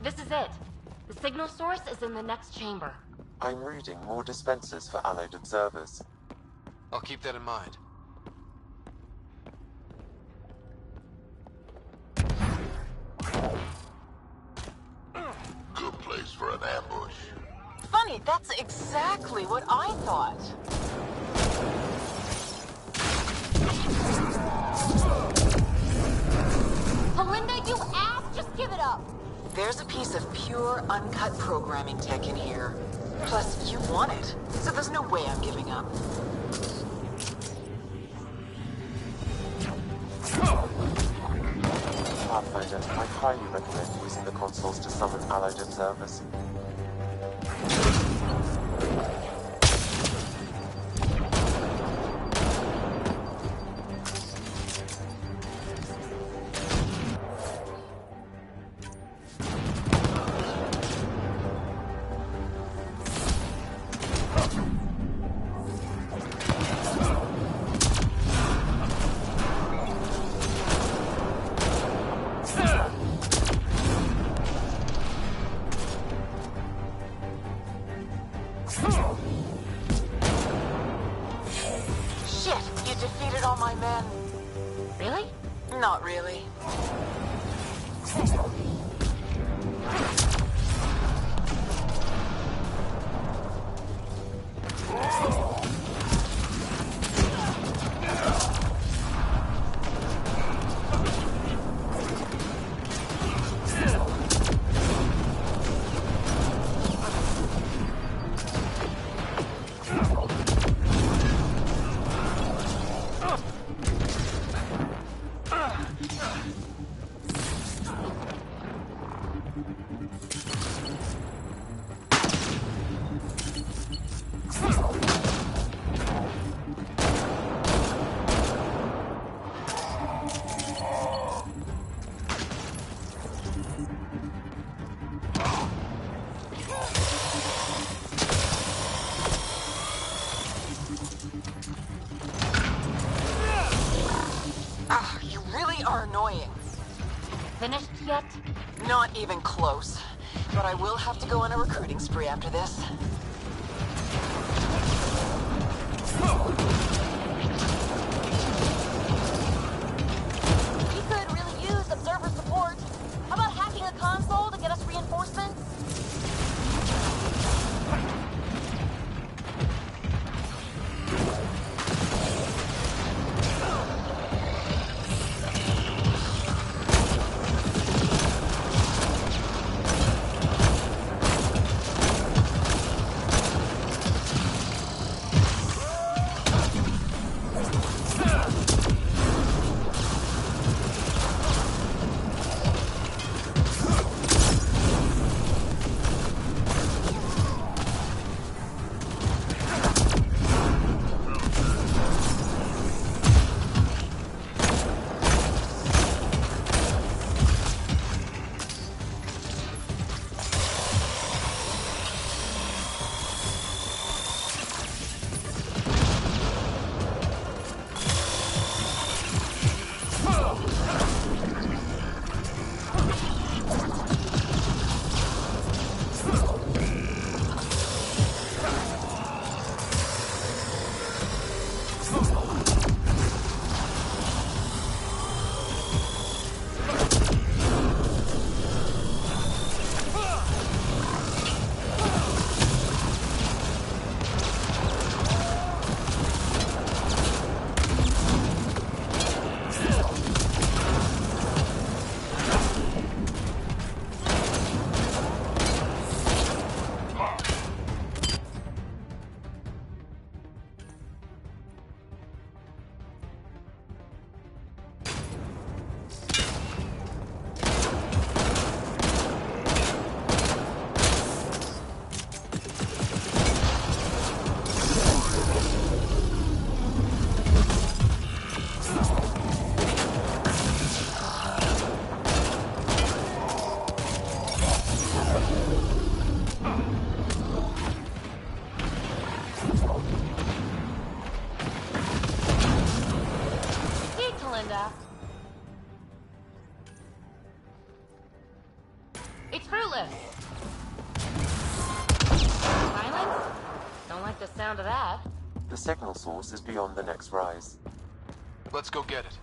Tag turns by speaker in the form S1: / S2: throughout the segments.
S1: This is it. The signal source is in the next chamber.
S2: I'm reading more dispensers for allied observers.
S3: I'll keep that in mind.
S4: Good place for an ambush.
S5: Funny, that's exactly what I thought.
S1: Melinda, you ass! Just give it up!
S5: There's a piece of pure, uncut programming tech in here. Plus, you want it, so there's no way I'm giving up.
S2: Pathfinder, I highly recommend using the consoles to summon allied observers.
S5: Shit, you defeated all my men.
S1: Really?
S5: Not really. You really are annoying.
S1: Finished yet?
S5: Not even close. But I will have to go on a recruiting spree after this.
S1: We could really use observer support. How about hacking a console to get us reinforcements? It's fruitless. Silence? Don't like the sound of that.
S2: The signal source is beyond the next rise.
S3: Let's go get it.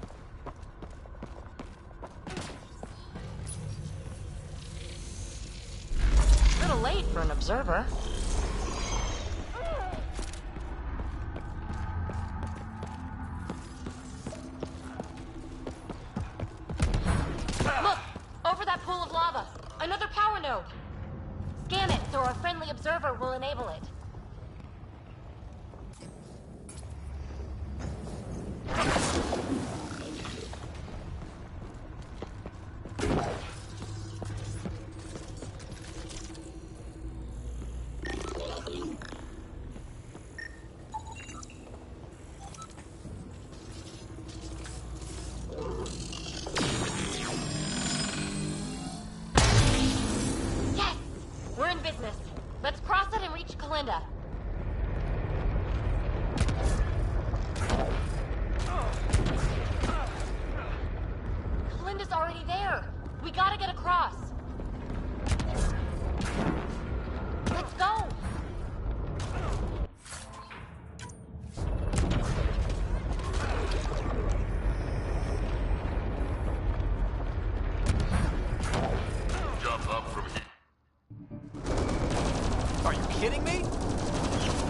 S1: A little late for an observer. Look! Over that pool of lava! Another power node! Scan it so our friendly observer will enable it. We're in business. Let's cross it and reach Kalinda. Kalinda's already there. We gotta get across. Let's go.
S4: Jump up from here.
S6: Are you kidding me?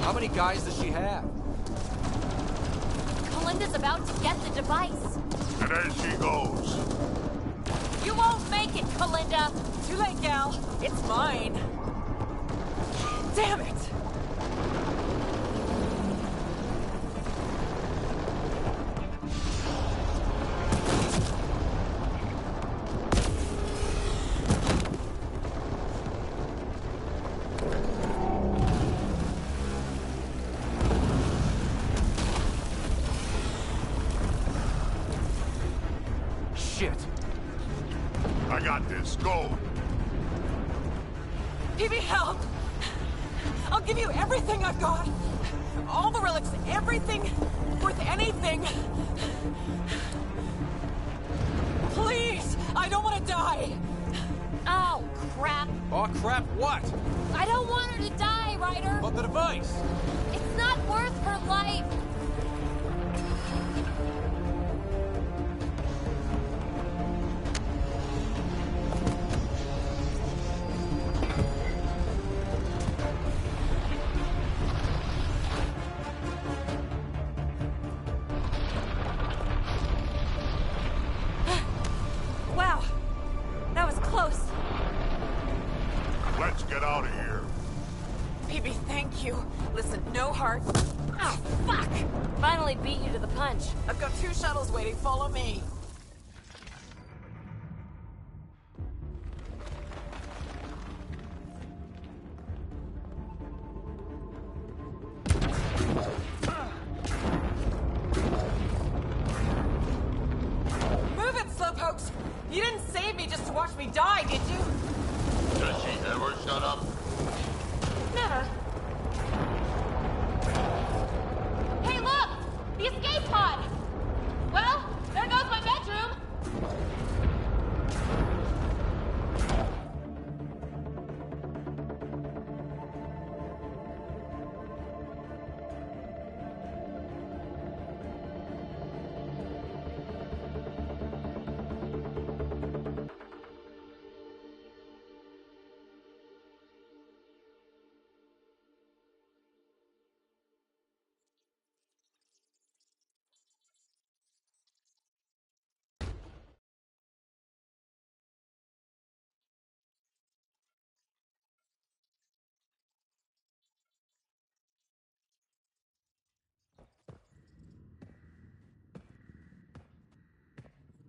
S6: How many guys does she have?
S1: Kalinda's about to get the device.
S4: And as she goes.
S1: You won't make it, Kalinda.
S7: Too late, gal. It's mine. Damn it!
S6: Shit.
S4: I got this. Go.
S7: PB, help! I'll give you everything I've got. All the relics, everything worth anything. Please, I don't want to die.
S1: Oh, crap.
S6: Oh crap, what?
S1: I don't want her to die, Ryder.
S6: But the device.
S1: It's not worth her life.
S7: Wow, that was close.
S4: Let's get out of here.
S7: PB, thank you. Listen, no heart. Oh, fuck!
S1: Finally beat you to the punch.
S7: I've got 2 shuttles waiting. Follow me. Move it, slowpokes! You didn't save me just to watch me die, did you?
S4: Does she ever shut up?
S1: Never. Hey, look! The escape pod! Well, there goes my bedroom!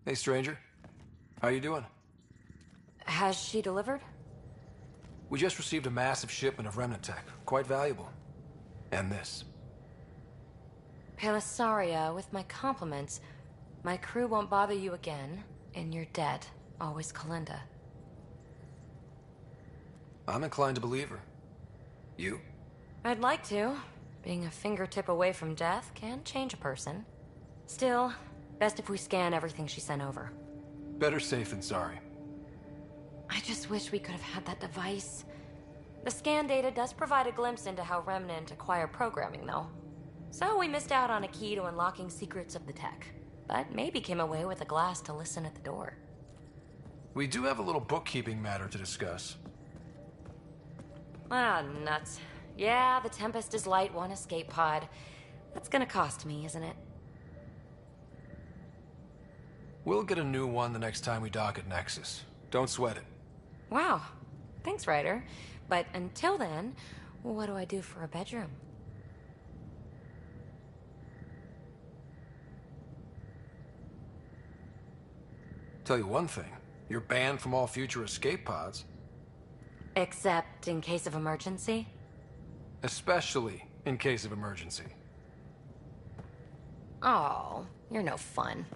S3: Hey, stranger. How you doing?
S1: Has she delivered?
S3: We just received a massive shipment of remnant tech. Quite valuable. And this.
S1: Pelisaria, with my compliments. My crew won't bother you again, and you're dead. Always Kalinda.
S3: I'm inclined to believe her. You?
S1: I'd like to. Being a fingertip away from death can change a person. Still, best if we scan everything she sent over.
S3: Better safe than sorry.
S1: I just wish we could have had that device. The scan data does provide a glimpse into how Remnant acquire programming, though. So we missed out on a key to unlocking secrets of the tech. But maybe came away with a glass to listen at the door.
S3: We do have a little bookkeeping matter to discuss.
S1: Ah, nuts. Yeah, the Tempest is light one escape pod. That's gonna cost me, isn't it?
S3: We'll get a new one the next time we dock at Nexus. Don't sweat it.
S1: Wow. Thanks, Ryder. But until then, what do I do for a bedroom?
S3: Tell you one thing, you're banned from all future escape pods.
S1: Except in case of emergency?
S3: Especially in case of emergency.
S1: Oh, you're no fun.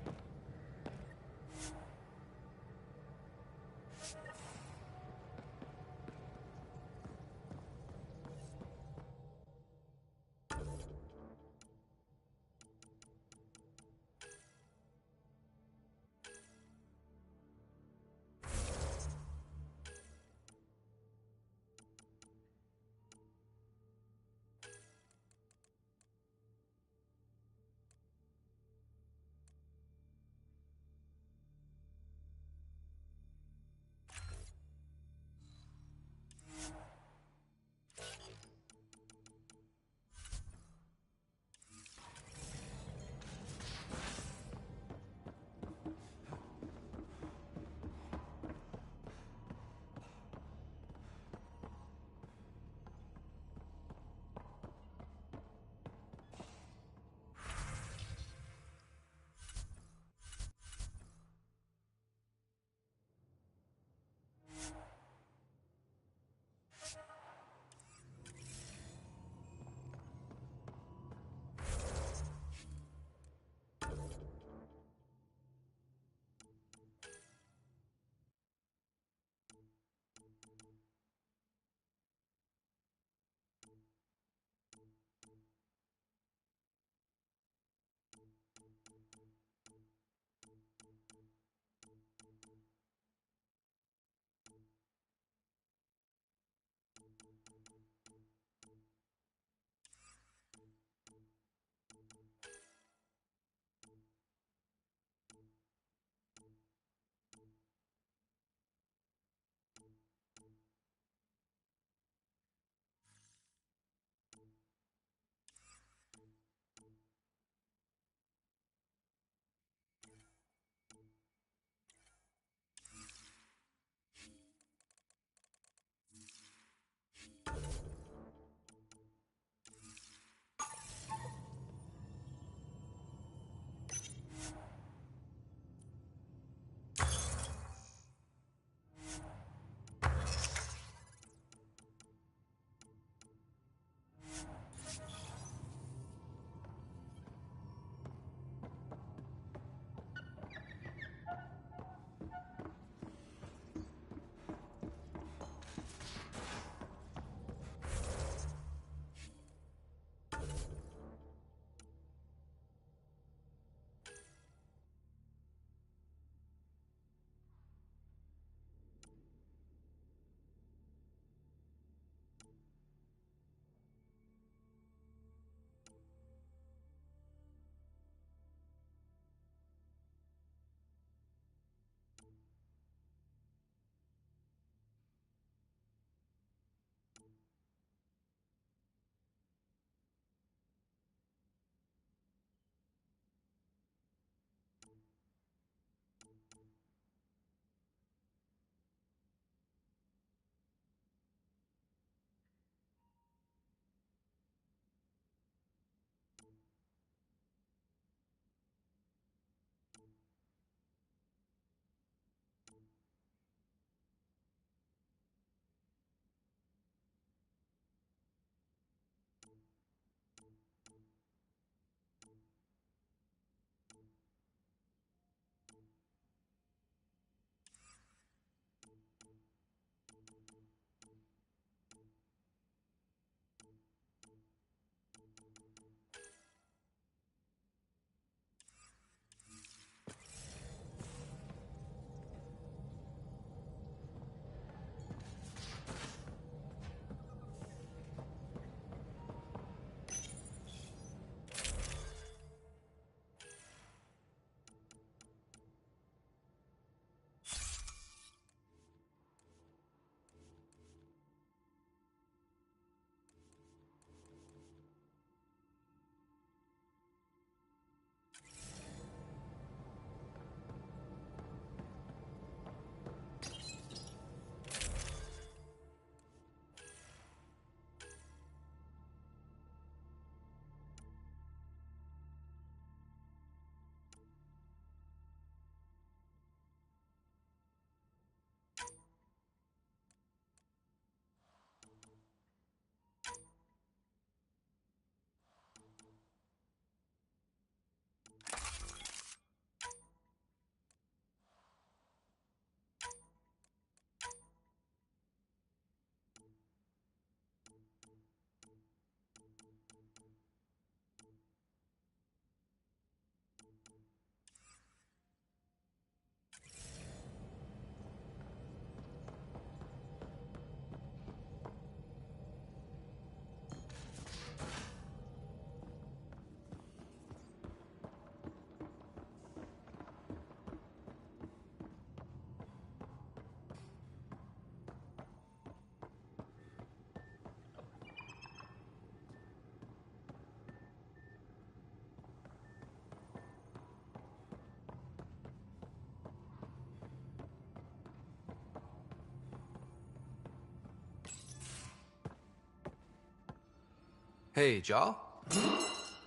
S3: Hey, Jal.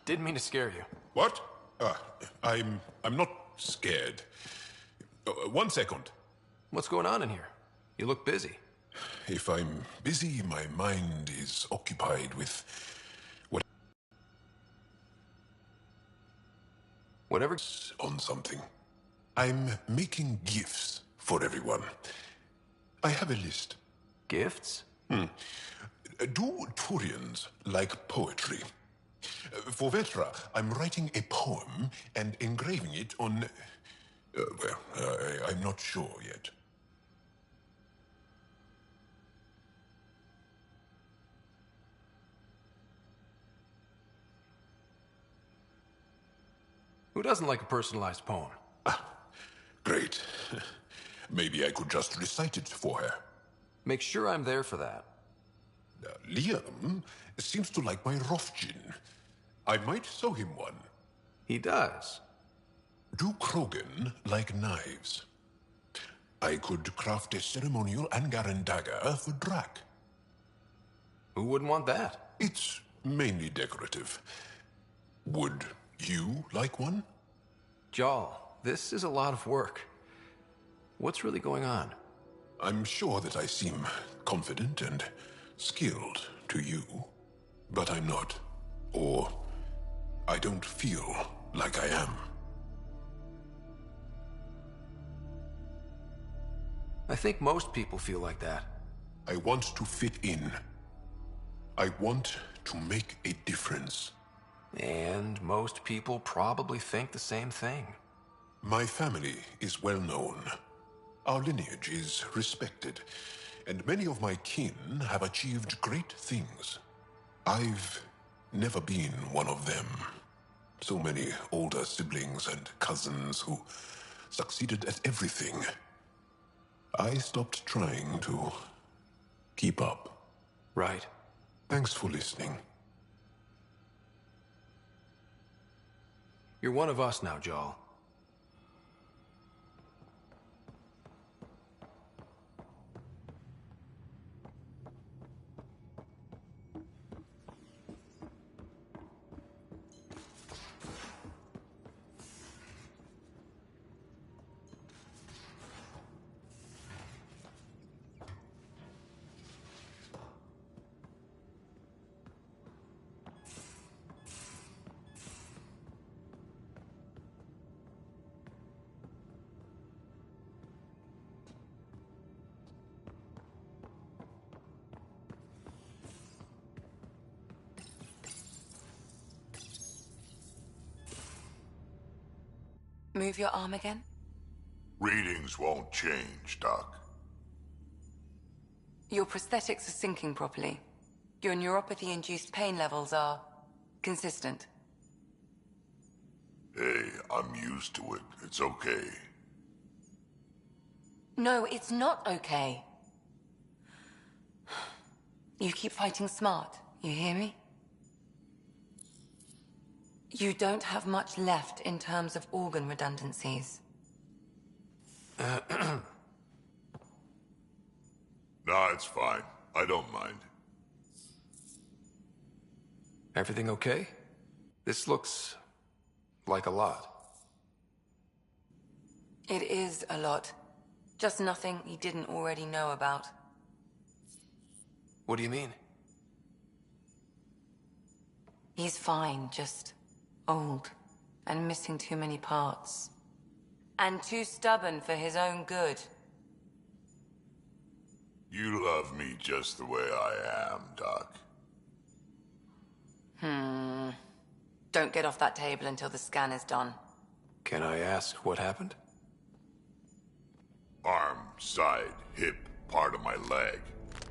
S3: Didn't mean to scare you.
S8: What? I'm not scared. 1 second.
S3: What's going on in here? You look busy.
S8: If I'm busy, my mind is occupied with
S3: Whatever's
S8: on something. I'm making gifts for everyone. I have a list.
S3: gifts?
S8: Do Turians like poetry? For Vetra, I'm writing a poem and engraving it on... I'm not sure yet.
S3: Who doesn't like a personalized poem?
S8: Great. Maybe I could just recite it for her.
S3: Make sure I'm there for that.
S8: Liam seems to like my Rofgin. I might sew him one.
S3: He does.
S8: Do Krogan like knives? I could craft a ceremonial Angaran dagger for Drac.
S3: Who wouldn't want that?
S8: It's mainly decorative. Would you like one?
S3: Jal, this is a lot of work. What's really going on?
S8: I'm sure that I seem confident and skilled to you, but I'm not. Or I don't feel like I am.
S3: I think most people feel like that.
S8: I want to fit in. I want to make a difference.
S3: And most people probably think the same thing.
S8: My family is well known. Our lineage is respected, and many of my kin have achieved great things. I've never been one of them. So many older siblings and cousins who succeeded at everything. I stopped trying to keep up.
S3: Right.
S8: Thanks for listening.
S3: You're one of us now, Jal.
S5: Move your arm again?
S4: Readings won't change, Doc.
S5: Your prosthetics are syncing properly. Your neuropathy-induced pain levels are consistent.
S4: Hey, I'm used to it. It's okay.
S5: No, it's not okay. You keep fighting smart, you hear me? You don't have much left in terms of organ redundancies.
S4: Nah, it's fine. I don't mind.
S3: Everything okay? This looks like a lot.
S5: It is a lot. Just nothing he didn't already know about.
S3: What do you mean?
S5: He's fine, just old and missing too many parts. And too stubborn for his own good.
S4: You love me just the way I am, Doc.
S5: Don't get off that table until the scan is done.
S3: Can I ask what happened?
S4: Arm, side, hip, part of my leg.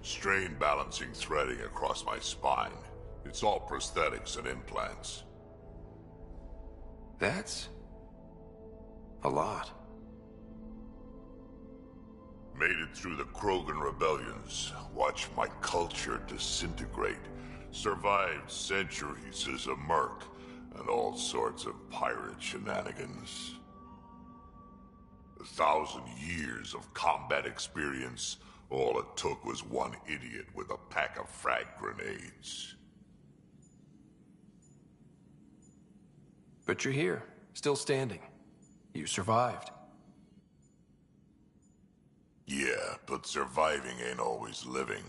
S4: Strain balancing threading across my spine. It's all prosthetics and implants.
S3: That's a lot.
S4: Made it through the Krogan rebellions. Watched my culture disintegrate. Survived centuries as a merc and all sorts of pirate shenanigans. 1,000 years of combat experience. All it took was one idiot with a pack of frag grenades.
S3: But you're here, still standing. You survived.
S4: Yeah, but surviving ain't always living.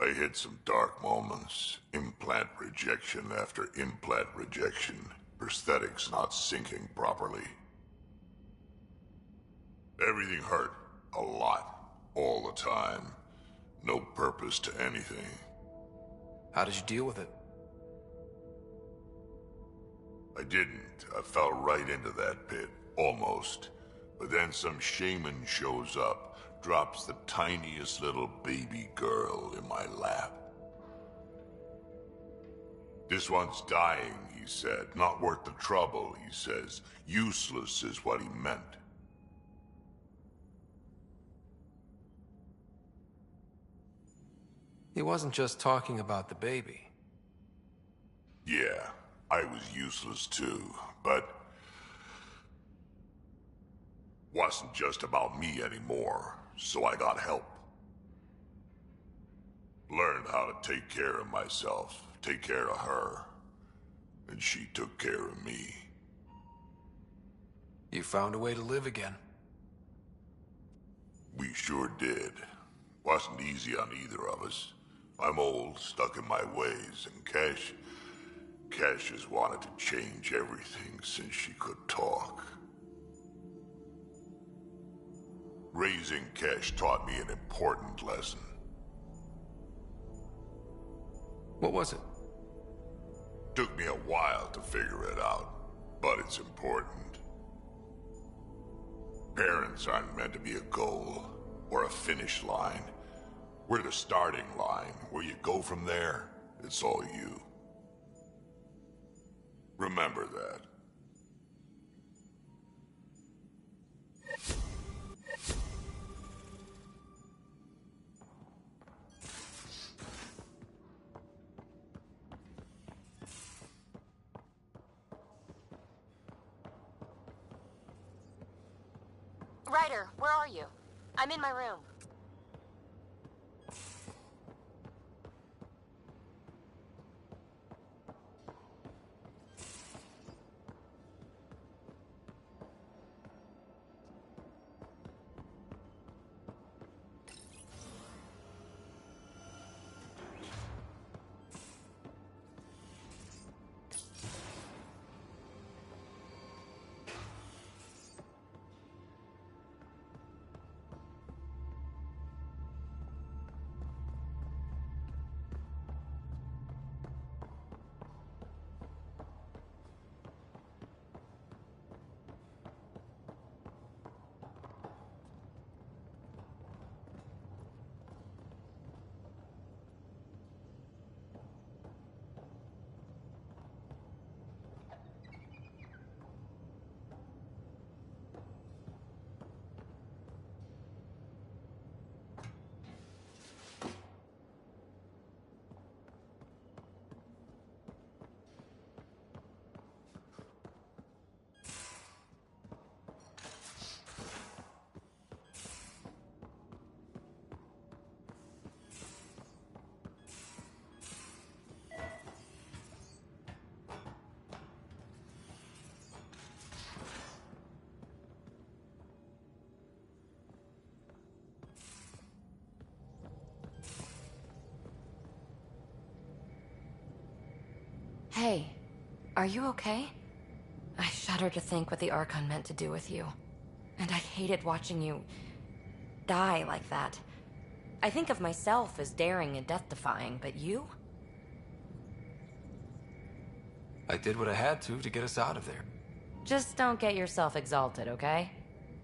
S4: I hit some dark moments. Implant rejection after implant rejection. Prosthetics not syncing properly. Everything hurt. A lot. All the time. No purpose to anything.
S3: How did you deal with it?
S4: I didn't. I fell right into that pit. Almost. But then some shaman shows up, drops the tiniest little baby girl in my lap. This one's dying, he said. Not worth the trouble, he says. Useless is what he meant.
S3: He wasn't just talking about the baby.
S4: Yeah, I was useless too, but wasn't just about me anymore, so I got help. Learned how to take care of myself, take care of her, and she took care of me.
S3: You found a way to live again.
S4: We sure did. Wasn't easy on either of us. I'm old, stuck in my ways, and Cash has wanted to change everything since she could talk. Raising Cash taught me an important lesson.
S3: What was it?
S4: Took me a while to figure it out, but it's important. Parents aren't meant to be a goal or a finish line. We're the starting line. Where you go from there, it's all you. Remember that.
S1: Ryder, where are you? I'm in my room. Hey, are you okay? I shudder to think what the Archon meant to do with you. And I hated watching you die like that. I think of myself as daring and death-defying, but you?
S3: I did what I had to get us out of there.
S1: Just don't get yourself exalted, okay?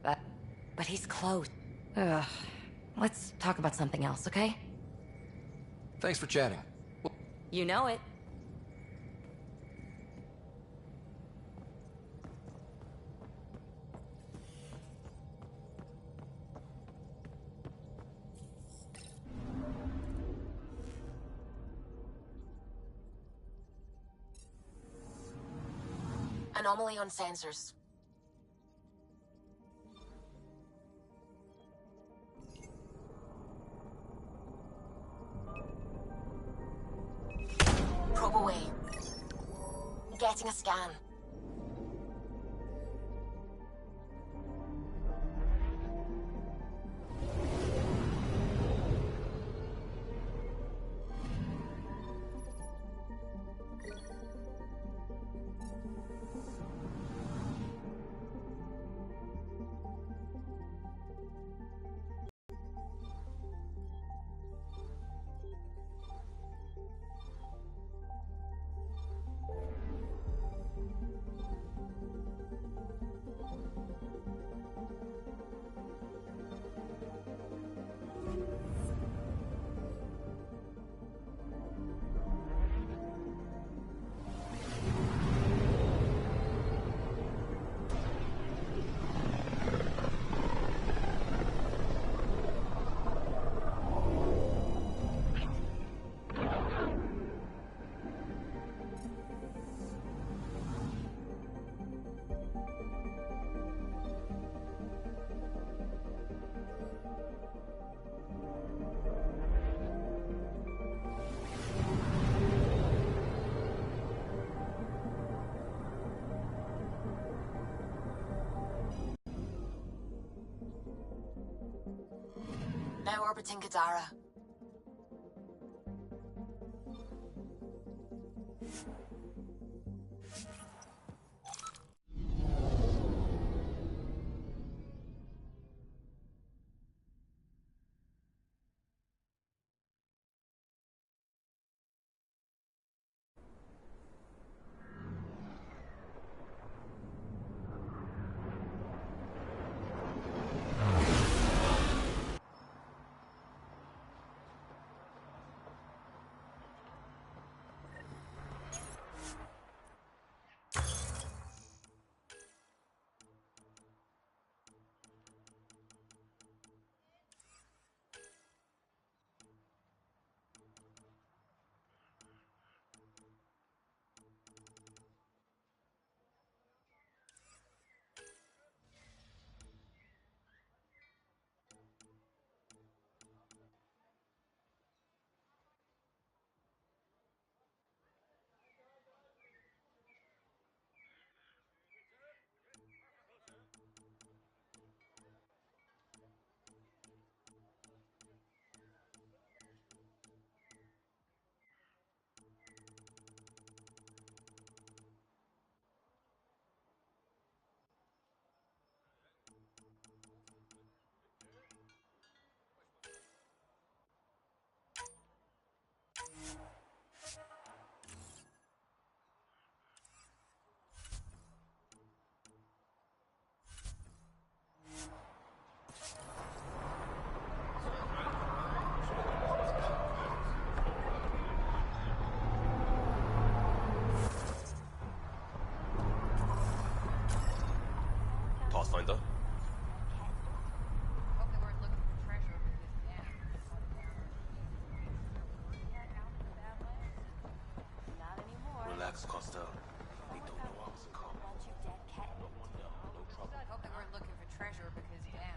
S1: But he's close. Ugh. Let's talk about something else, okay?
S3: Thanks for chatting.
S1: You know it.
S9: Anomaly on sensors. Probe away. getting a scan. Now orbiting Kadara.
S10: Pathfinder. Relax, Costello. They don't know I was coming. No wonder, no trouble.
S11: Hope they weren't looking for treasure because damn.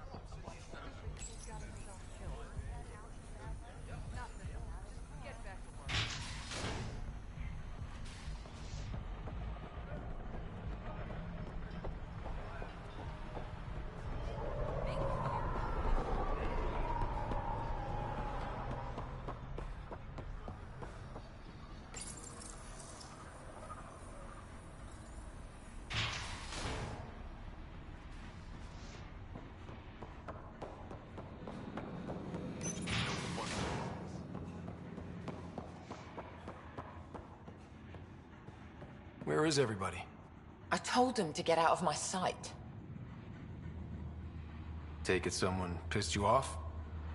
S11: Nothing. Just get back to work.
S3: Where is everybody?
S7: I told them to get out of my sight.
S3: Take it someone pissed you off?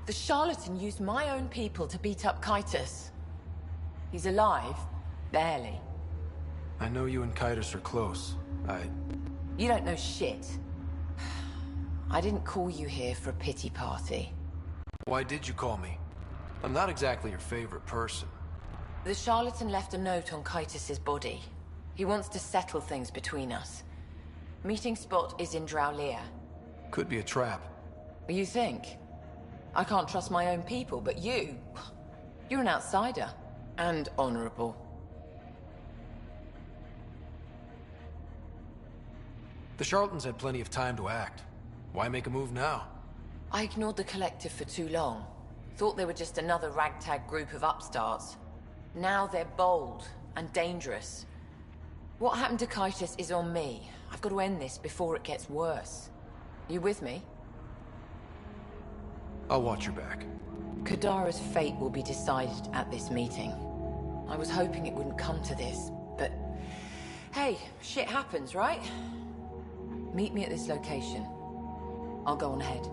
S7: The charlatan used my own people to beat up Kaitis. He's alive, barely.
S3: I know you and Kaitis are close.
S7: You don't know shit. I didn't call you here for a pity party.
S3: Why did you call me? I'm not exactly your favorite person.
S7: The charlatan left a note on Kaitis' body. He wants to settle things between us. Meeting spot is in Drowlear.
S3: Could be a trap.
S7: You think? I can't trust my own people, but you're an outsider. And honorable.
S3: The Charlatans had plenty of time to act. Why make a move now?
S7: I ignored the Collective for too long. Thought they were just another ragtag group of upstarts. Now they're bold and dangerous. What happened to Kaitis is on me. I've got to end this before it gets worse. You with me?
S3: I'll watch your back.
S7: Kadara's fate will be decided at this meeting. I was hoping it wouldn't come to this, but... Hey, shit happens, right? Meet me at this location. I'll go on ahead.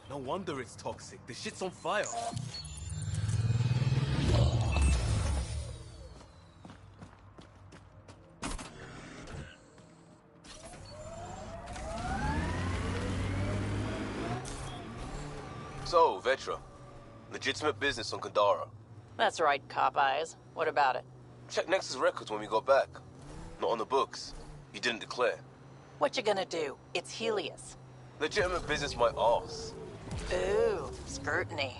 S12: No wonder it's toxic. The shit's on fire.
S13: So, Vetra. Legitimate business on Kandara.
S14: That's right, Cop Eyes. What about it?
S13: Check Nexus records when we got back. Not on the books. You didn't declare.
S14: What you gonna do? It's Helios.
S13: Legitimate business my arse.
S14: Ooh, scrutiny.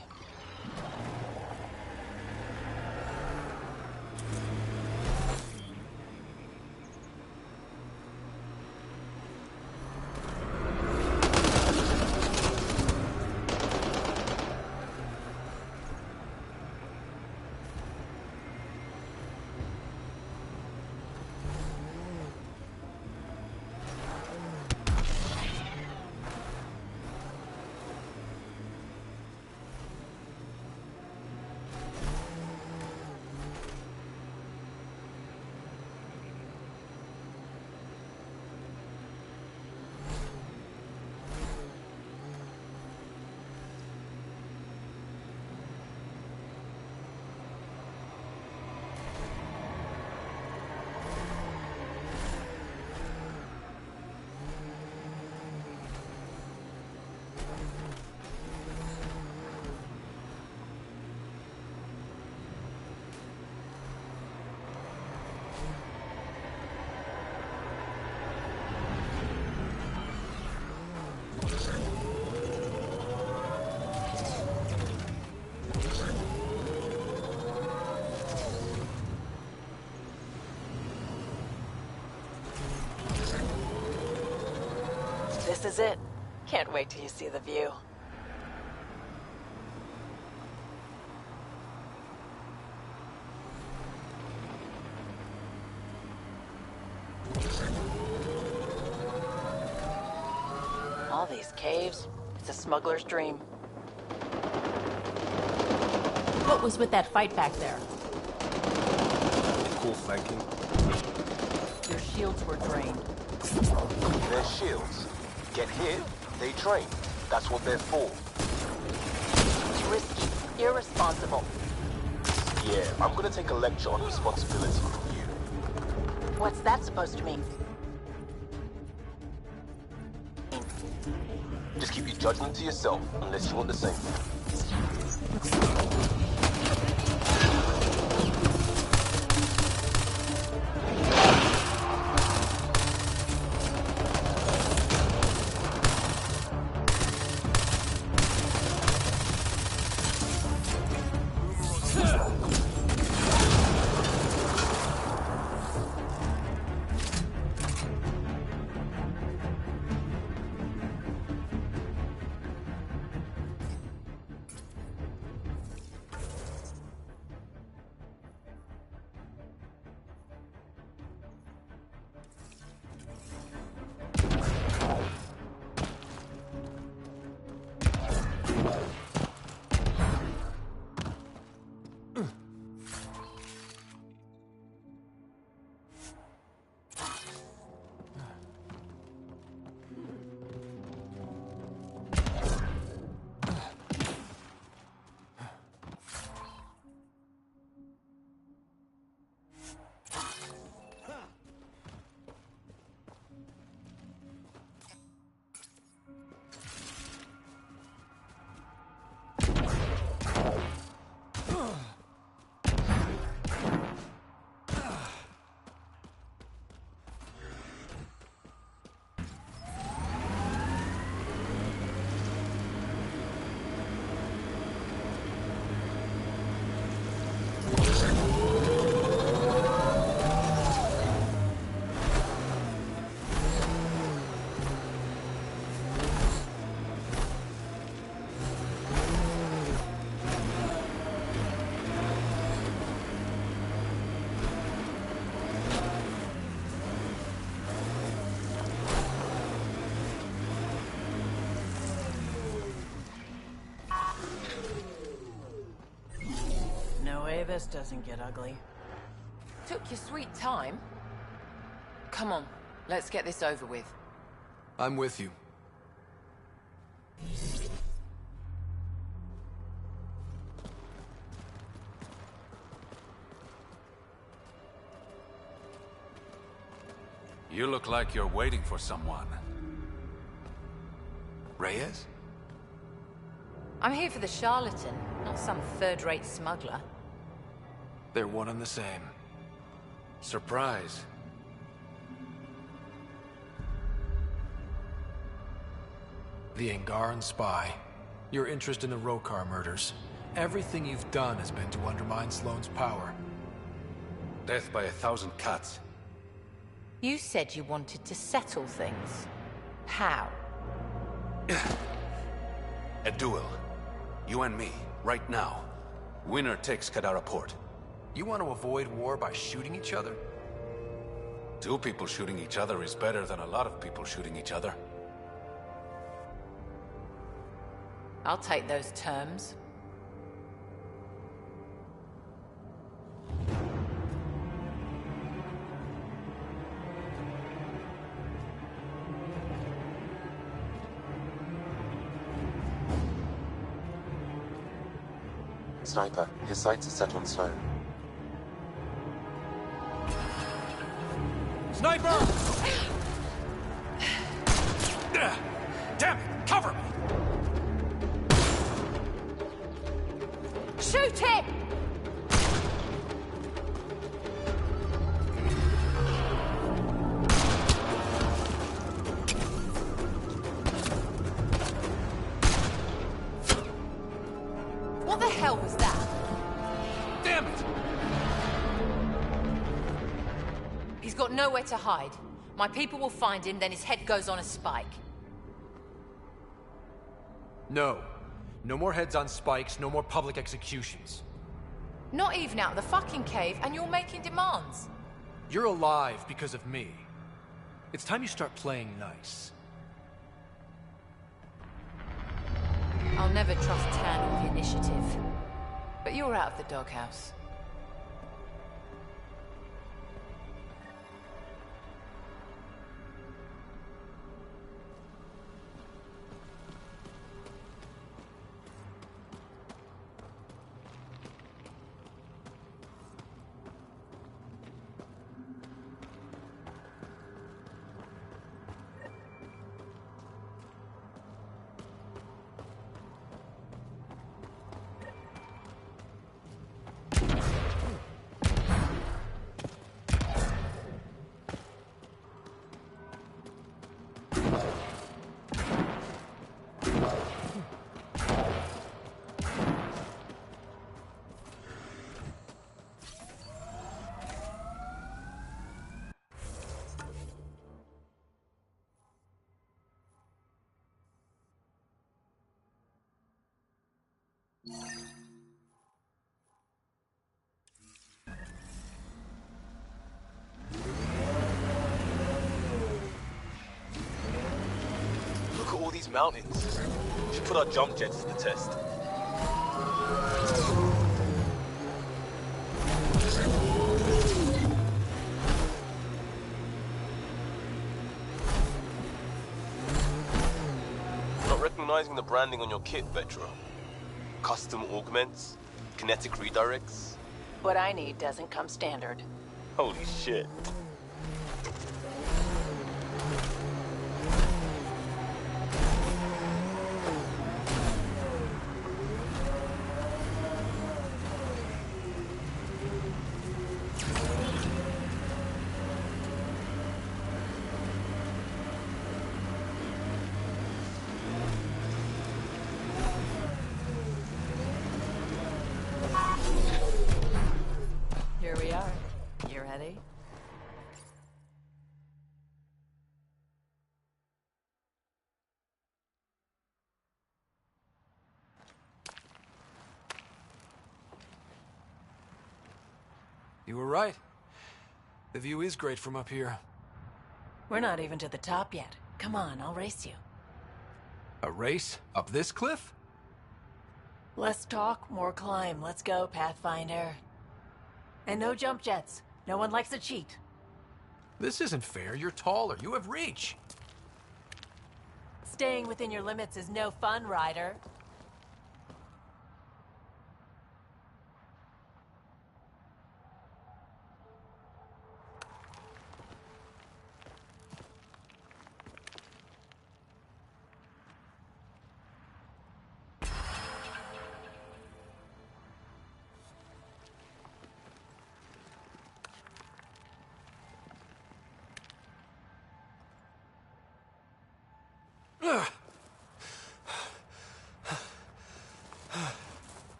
S14: This is it. Can't wait till you see the view. All these caves, it's a smuggler's dream.
S15: What was with that fight back there?
S12: Cool flanking.
S15: Your shields were drained.
S13: They're shields. Get hit, they drain. That's what they're for.
S14: Risky, irresponsible.
S13: Yeah, I'm gonna take a lecture on responsibility from you.
S14: What's that supposed to mean?
S13: Just keep your judgment to yourself, unless you want the same.
S14: This doesn't get ugly.
S7: Took your sweet time. Come on, let's get this over with.
S3: I'm with you.
S6: You look like you're waiting for someone. Reyes?
S7: I'm here for the charlatan, not some third-rate smuggler.
S3: They're one and the same.
S6: Surprise.
S3: The Angaran spy. Your interest in the Rokar murders. Everything you've done has been to undermine Sloane's power.
S6: Death by 1,000 cuts.
S7: You said you wanted to settle things. How?
S6: A duel. You and me, right now. Winner takes Kadara Port.
S3: You want to avoid war by shooting each other?
S6: 2 people shooting each other is better than a lot of people shooting each other.
S7: I'll take those terms.
S2: Sniper, his sights are set on Sloane.
S3: Sniper! Damn it! Cover me!
S7: Shoot him! What the hell was that?
S3: Damn it!
S7: He's got nowhere to hide. My people will find him, then his head goes on a spike.
S3: No. No more heads on spikes, no more public executions.
S7: Not even out of the fucking cave, and you're making demands.
S3: You're alive because of me. It's time you start playing nice.
S7: I'll never trust Tan with the initiative. But you're out of the doghouse.
S13: Look at all these mountains. We should put our jump jets to the test. Not recognizing the branding on your kit, Vetra. Custom augments, kinetic redirects.
S14: What I need doesn't come standard.
S13: Holy shit.
S14: Here we are. You ready?
S3: You were right. The view is great from up here.
S14: We're not even to the top yet. Come on, I'll race you.
S3: A race? Up this cliff?
S14: Less talk, more climb. Let's go, Pathfinder. And no jump jets. No one likes a cheat.
S3: This isn't fair. You're taller. You have reach.
S14: Staying within your limits is no fun, Ryder.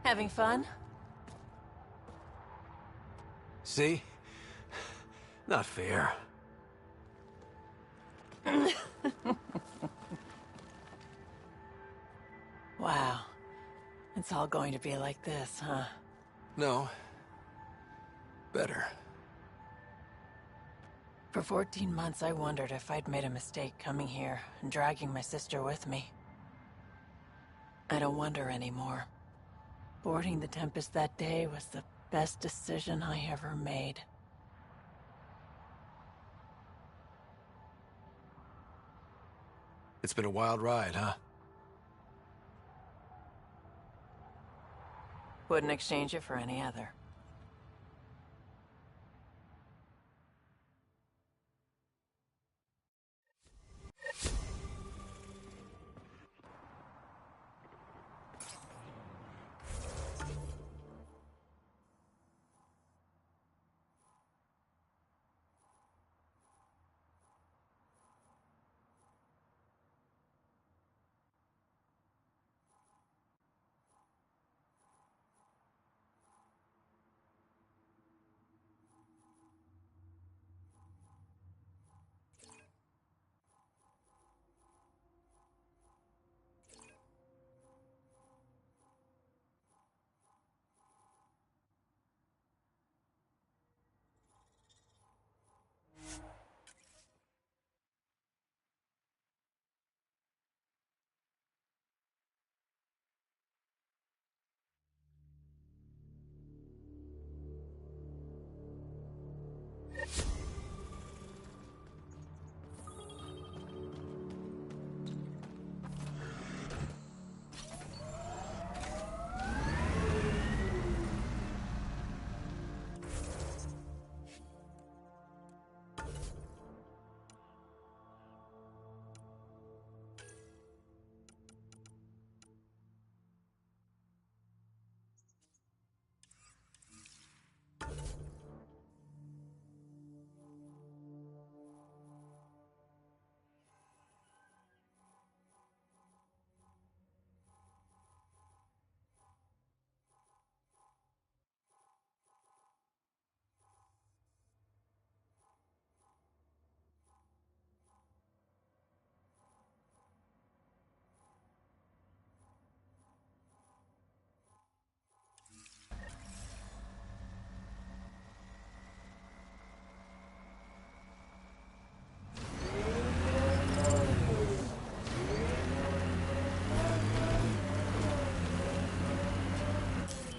S14: Having fun?
S3: See? Not fair.
S14: Wow. It's all going to be like this, huh?
S3: No. Better.
S14: For 14 months, I wondered if I'd made a mistake coming here and dragging my sister with me. I don't wonder anymore. Boarding the Tempest that day was the best decision I ever made.
S3: It's been a wild ride, huh?
S14: Wouldn't exchange it for any other.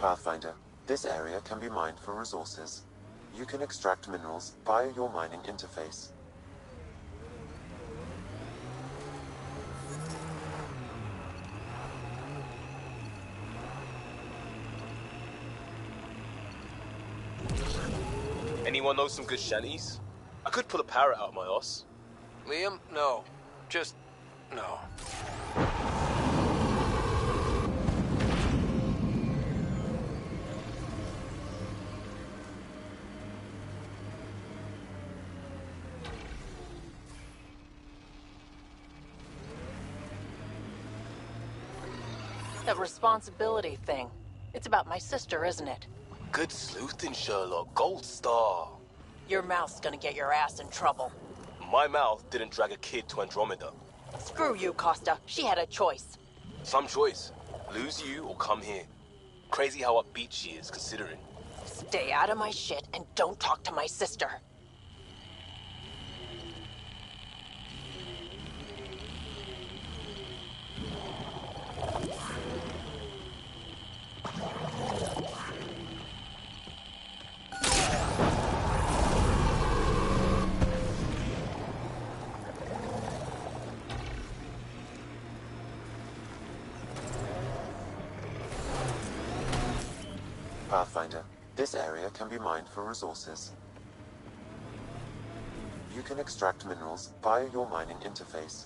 S2: Pathfinder, this area can be mined for resources. You can extract minerals via your mining interface.
S13: Anyone know some good shanties? I could pull a parrot out of my ass.
S3: Liam? No. Just... no.
S14: That responsibility thing. It's about my sister, isn't it?
S13: Good sleuthing, Sherlock. Gold star.
S14: Your mouth's gonna get your ass in trouble.
S13: My mouth didn't drag a kid to Andromeda.
S14: Screw you, Costa. She had a choice.
S13: Some choice. Lose you or come here. Crazy how upbeat she is, considering.
S14: Stay out of my shit and don't talk to my sister.
S2: Pathfinder, this area can be mined for resources. You can extract minerals via your mining interface.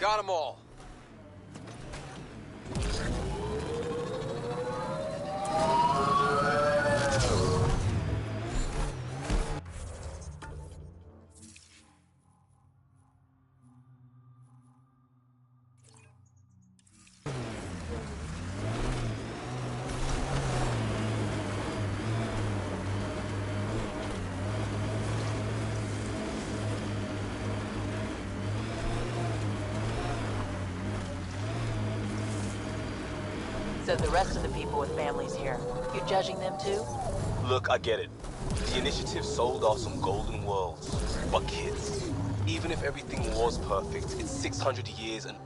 S6: got them all.
S14: So the rest of the people with families here, you judging them too?
S13: Look, I get it. The initiative sold us some golden worlds. But kids, even if everything was perfect, it's 600 years and...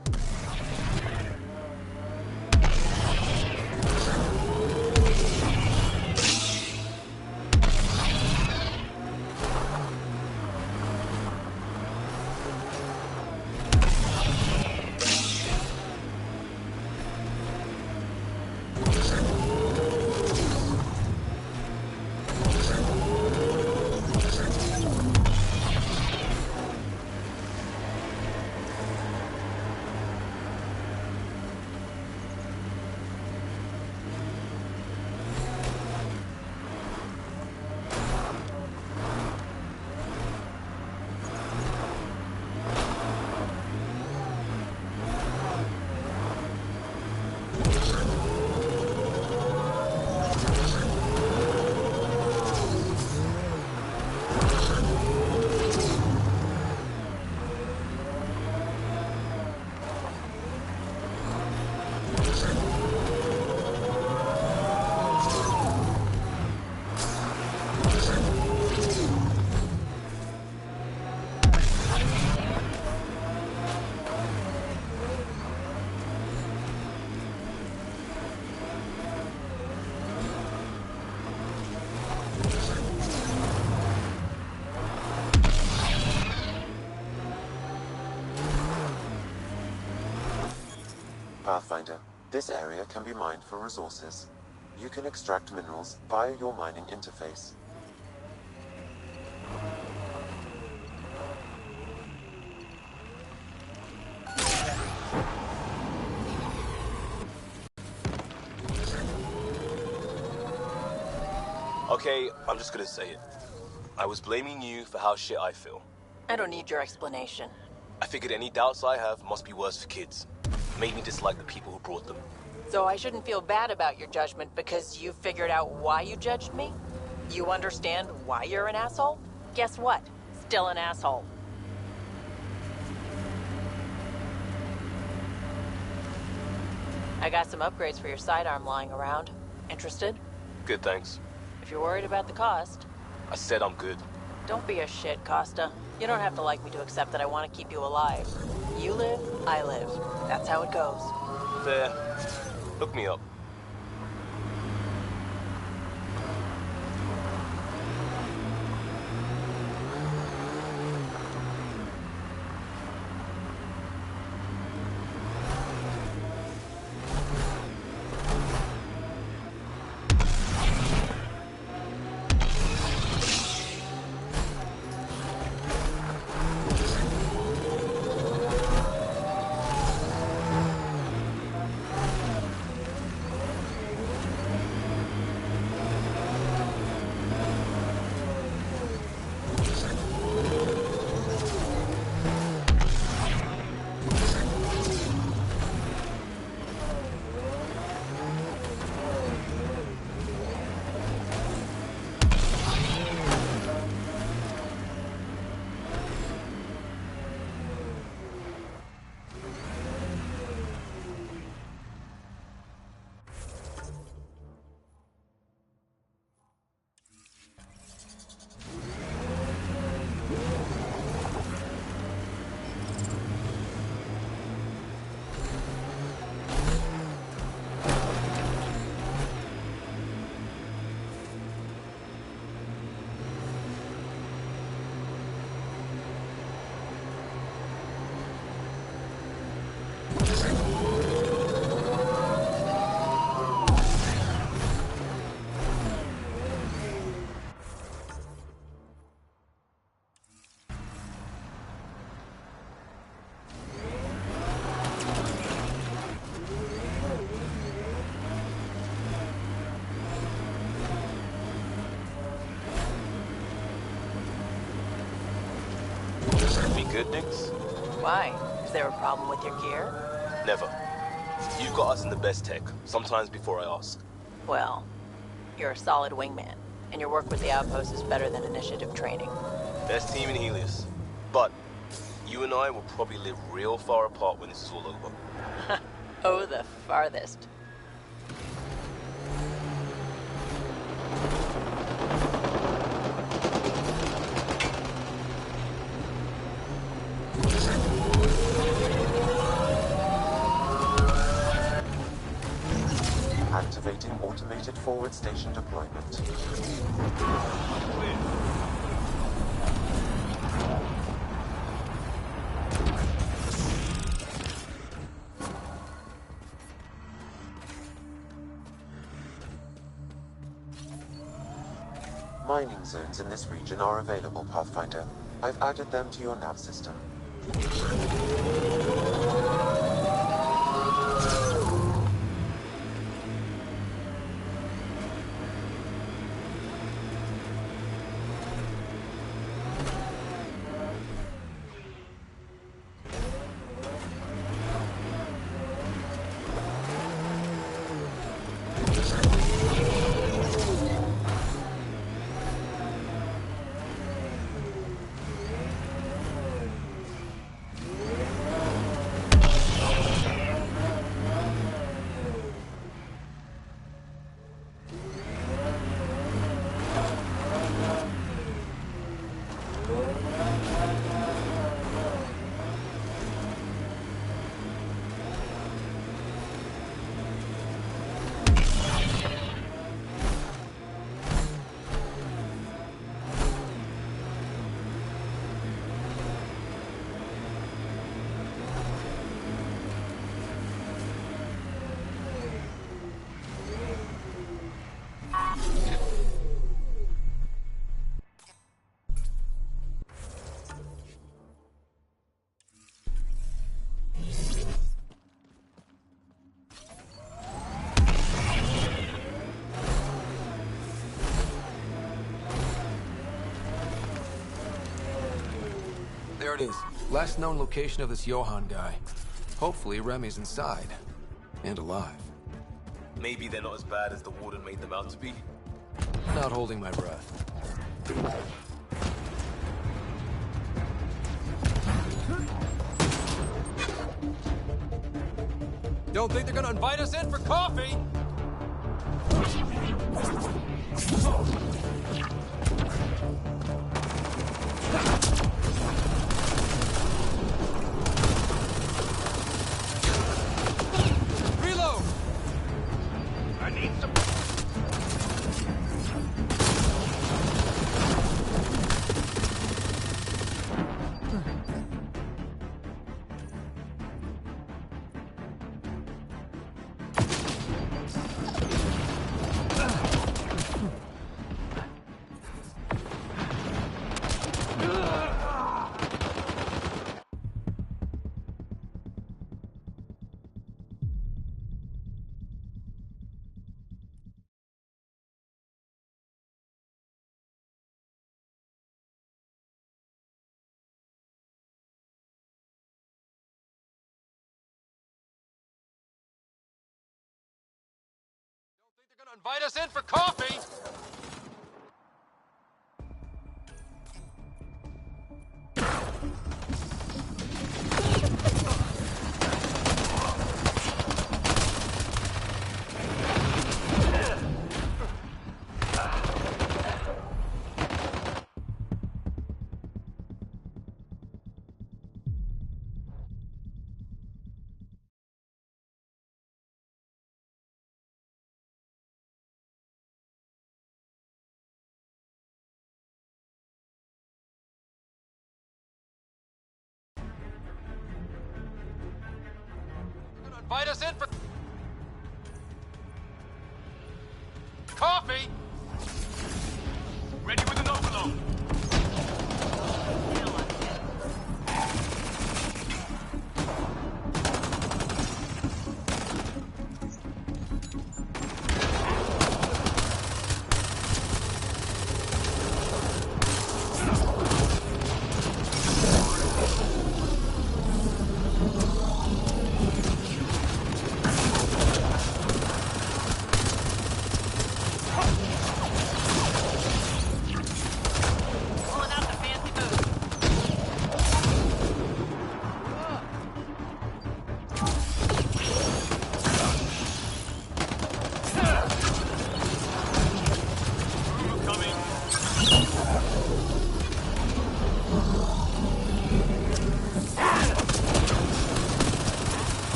S2: Pathfinder, this area can be mined for resources. You can extract minerals via your mining interface.
S13: Okay, I'm just gonna say it. I was blaming you for how shit I feel.
S14: I don't need your explanation.
S13: I figured any doubts I have must be worse for kids. Made me dislike the people who brought them.
S14: So I shouldn't feel bad about your judgment because you figured out why you judged me? You understand why you're an asshole? Guess what? Still an asshole. I got some upgrades for your sidearm lying around. Interested?
S13: Good, thanks.
S14: If you're worried about the cost.
S13: I said I'm good.
S14: Don't be a shit, Costa. You don't have to like me to accept that I want to keep you alive. You live, I live. That's how it goes.
S13: Fair. Hook me up. We good, Nix?
S14: Why? Is there a problem with your gear?
S13: Never. You've got us in the best tech, sometimes before I ask.
S14: Well, you're a solid wingman, and your work with the Outpost is better than initiative training.
S13: Best team in Helios. But you and I will probably live real far apart when this is all over.
S14: Oh, the farthest.
S2: Activating automated forward station deployment. Mining zones in this region are available, Pathfinder. I've added them to your nav system.
S3: There it is. Last known location of this Johann guy. Hopefully Remy's inside. And alive.
S13: Maybe they're not as bad as the Warden made them out to be.
S3: Not holding my breath. Don't think they're gonna invite us in for coffee? Reload! I need some... They're gonna invite us in for coffee! Invite us in for coffee. Ready with an overload.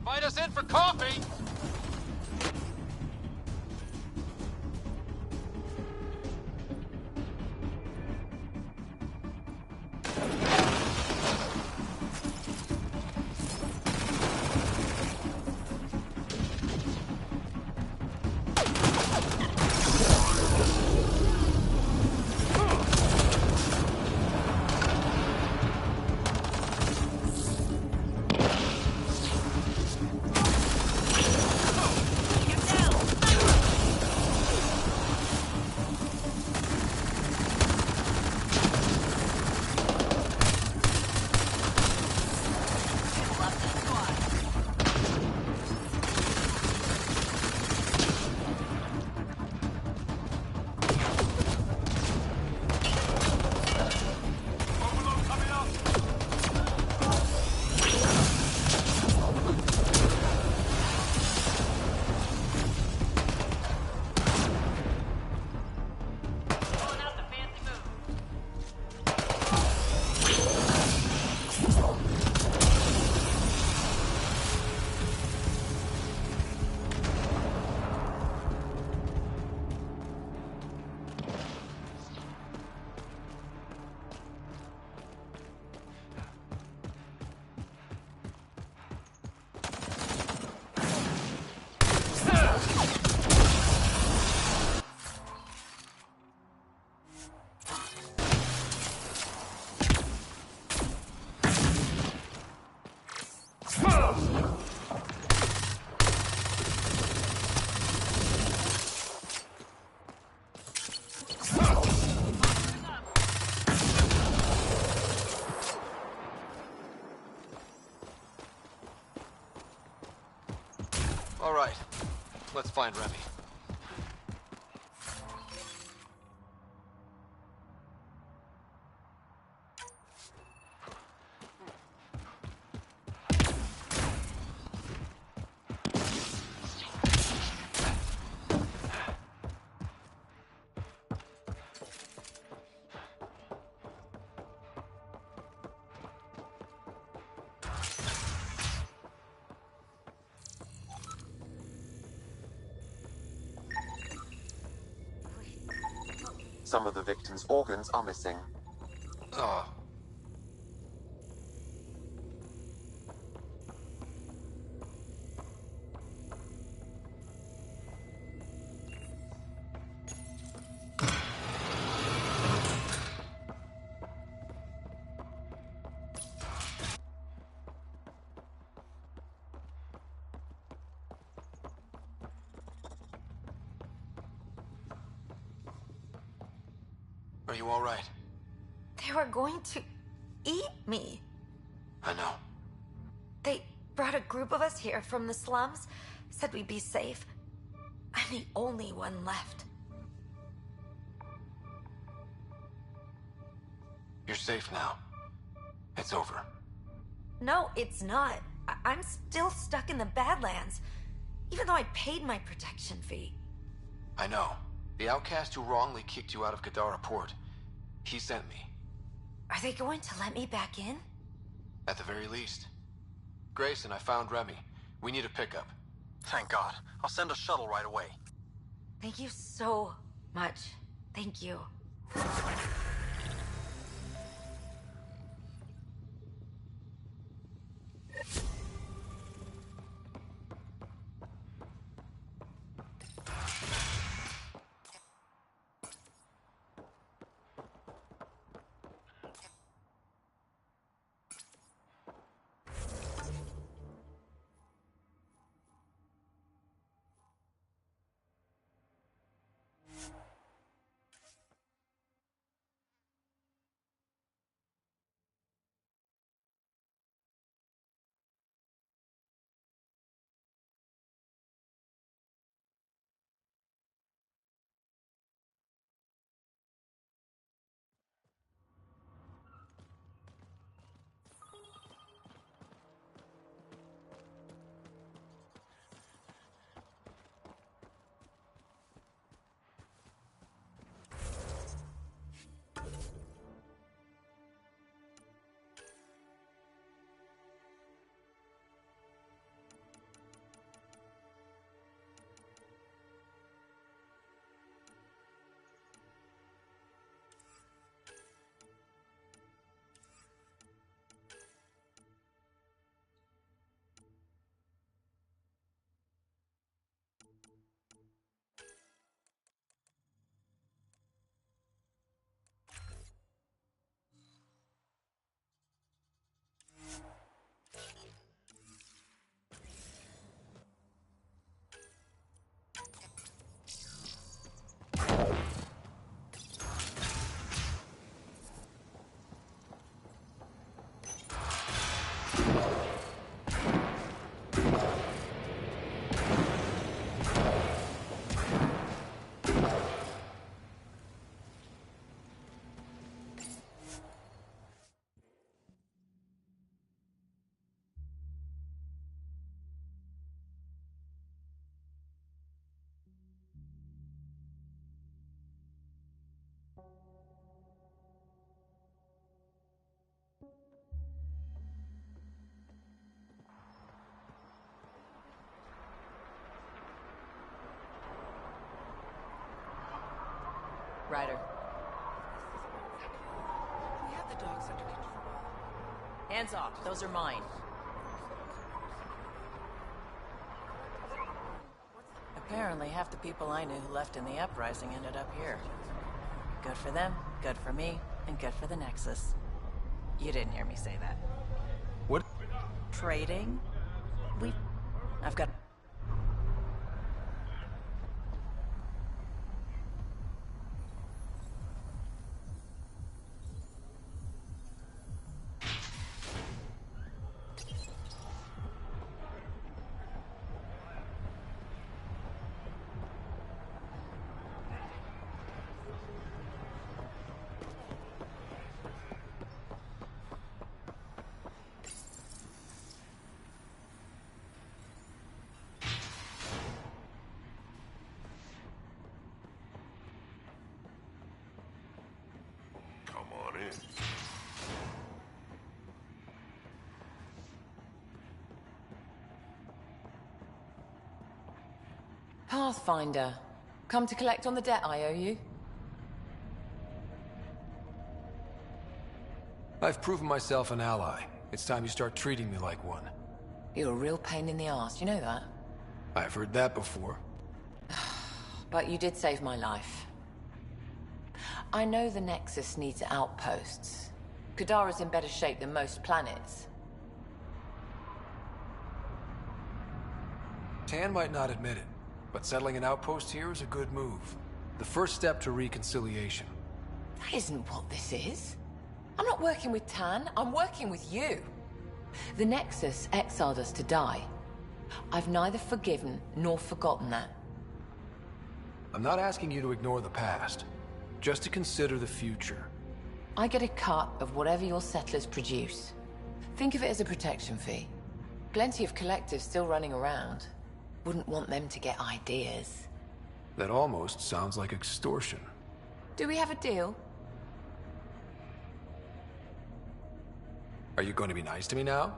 S3: Invite us in for coffee! All right, let's find Remy.
S2: Some of the victim's organs are missing.
S3: Oh. Are you all right?
S1: They were going to eat me.
S3: I know.
S1: They brought a group of us here from the slums, said we'd be safe. I'm the only one left.
S3: You're safe now. It's over.
S1: No, it's not. I'm still stuck in the Badlands, even though I paid my protection fee.
S3: I know. The outcast who wrongly kicked you out of Kadara Port. He sent me.
S1: Are they going to let me back in?
S3: At the very least. Grayson, I found Remy. We need a pickup.
S16: Thank God. I'll send a shuttle right away.
S1: Thank you so much. Thank you.
S7: Ryder.
S14: We have the dogs under control. Hands off. Those are mine. Apparently, half the people I knew who left in the uprising ended up here. Good for them, good for me, and good for the Nexus. You didn't hear me say that.
S3: What?
S14: Trading? I've got...
S4: Come on in.
S7: Pathfinder. Come to collect on the debt I owe you?
S3: I've proven myself an ally. It's time you start treating me like one.
S7: You're a real pain in the arse, you know that?
S3: I've heard that before.
S7: But you did save my life. I know the Nexus needs outposts. Kadara's in better shape than most planets.
S3: Tan might not admit it, but settling an outpost here is a good move. The first step to reconciliation.
S7: That isn't what this is. I'm not working with Tan, I'm working with you. The Nexus exiled us to die. I've neither forgiven nor forgotten that.
S3: I'm not asking you to ignore the past, just to consider the future.
S7: I get a cut of whatever your settlers produce. Think of it as a protection fee. Plenty of collectives still running around. Wouldn't want them to get ideas.
S3: That almost sounds like extortion.
S7: Do we have a deal?
S3: Are you going to be nice to me now?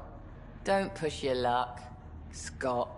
S7: Don't push your luck, Scott.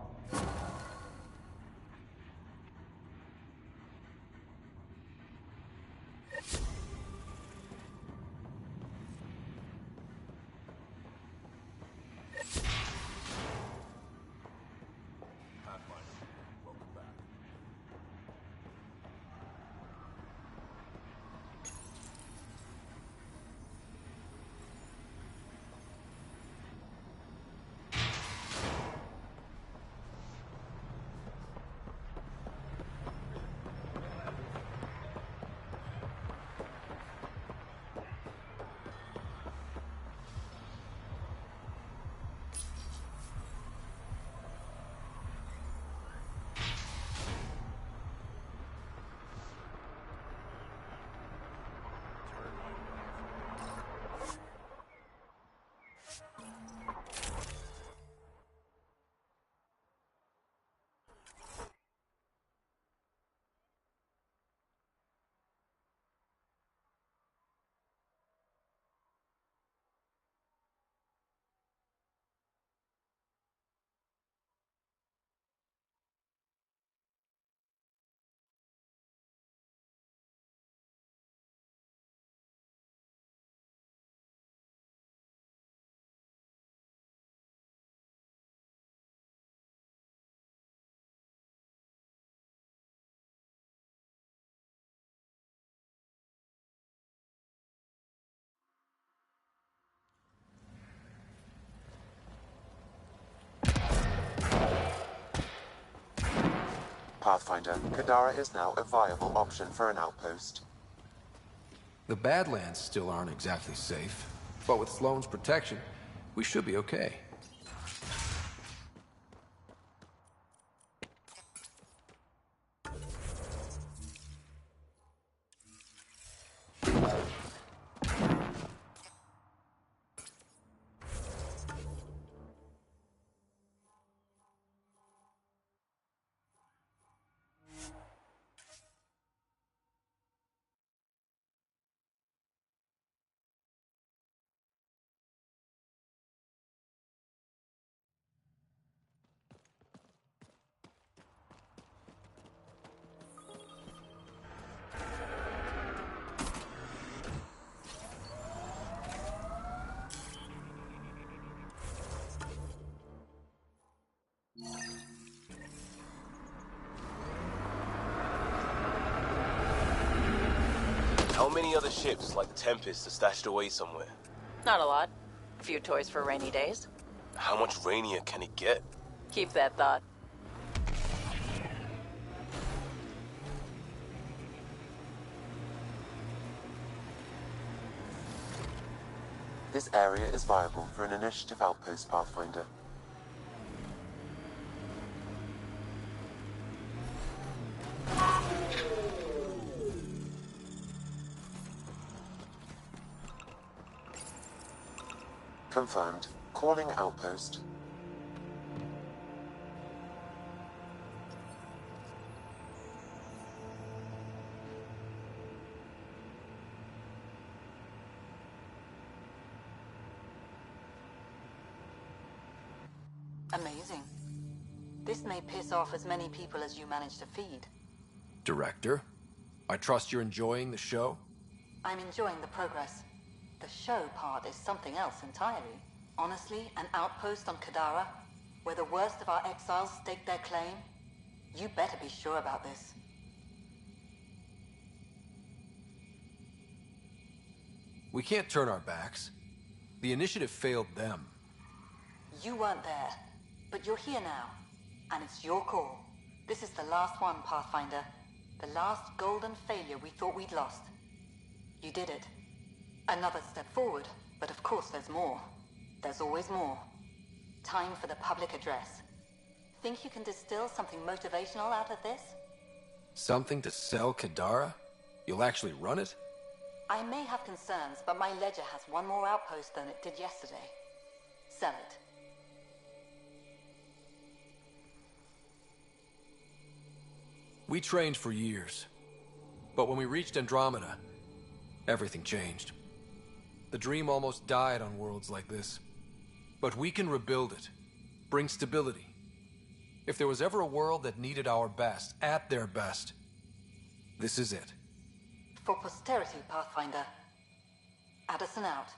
S2: Pathfinder, Kadara is now a viable option for an outpost.
S3: The Badlands still aren't exactly safe, but with Sloane's protection, we should be okay.
S13: How many other ships like the Tempest are stashed away somewhere?
S14: Not a lot. A few toys for rainy days.
S13: How much rainier can it get?
S14: Keep that thought.
S2: This area is viable for an initiative outpost, Pathfinder. Confirmed. Calling outpost.
S17: Amazing. This may piss off as many people as you manage to feed.
S3: Director, I trust you're enjoying the show?
S17: I'm enjoying the progress. The show part is something else entirely. Honestly, an outpost on Kadara, where the worst of our exiles stake their claim? You better be sure about this.
S3: We can't turn our backs. The initiative failed them.
S17: You weren't there, but you're here now, and it's your call. This is the last one, Pathfinder. The last golden failure we thought we'd lost. You did it. Another step forward, but of course there's more. There's always more. Time for the public address. Think you can distill something motivational out of this?
S3: Something to sell Kadara? You'll actually run it?
S17: I may have concerns, but my ledger has one more outpost than it did yesterday. Sell it.
S3: We trained for years. But when we reached Andromeda, everything changed. The dream almost died on worlds like this. But we can rebuild it, bring stability. If there was ever a world that needed our best, at their best, this is it.
S17: For posterity, Pathfinder. Addison out.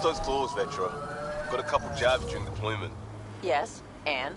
S13: Those claws, Vetra. Got a couple jabs during deployment.
S14: Yes, and?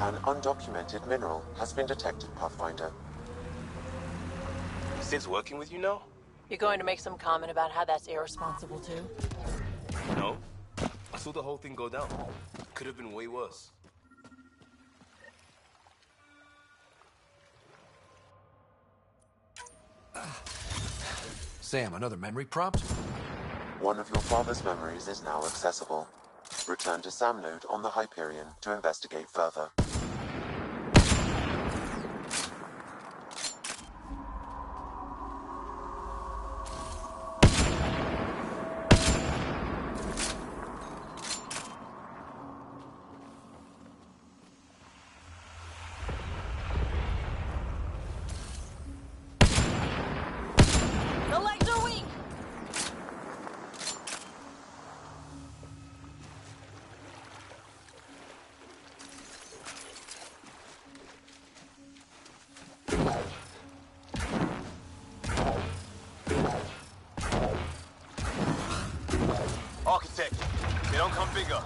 S2: An undocumented mineral has been detected, Pathfinder.
S13: Sid's working with you now?
S14: You going to make some comment about how that's irresponsible too?
S13: No. I saw the whole thing go down. Could have been way worse.
S3: Sam, another memory prompt?
S2: One of your father's memories is now accessible. Return to Sam Node on the Hyperion to investigate further.
S15: The legs are weak!
S13: Architect, they don't come bigger.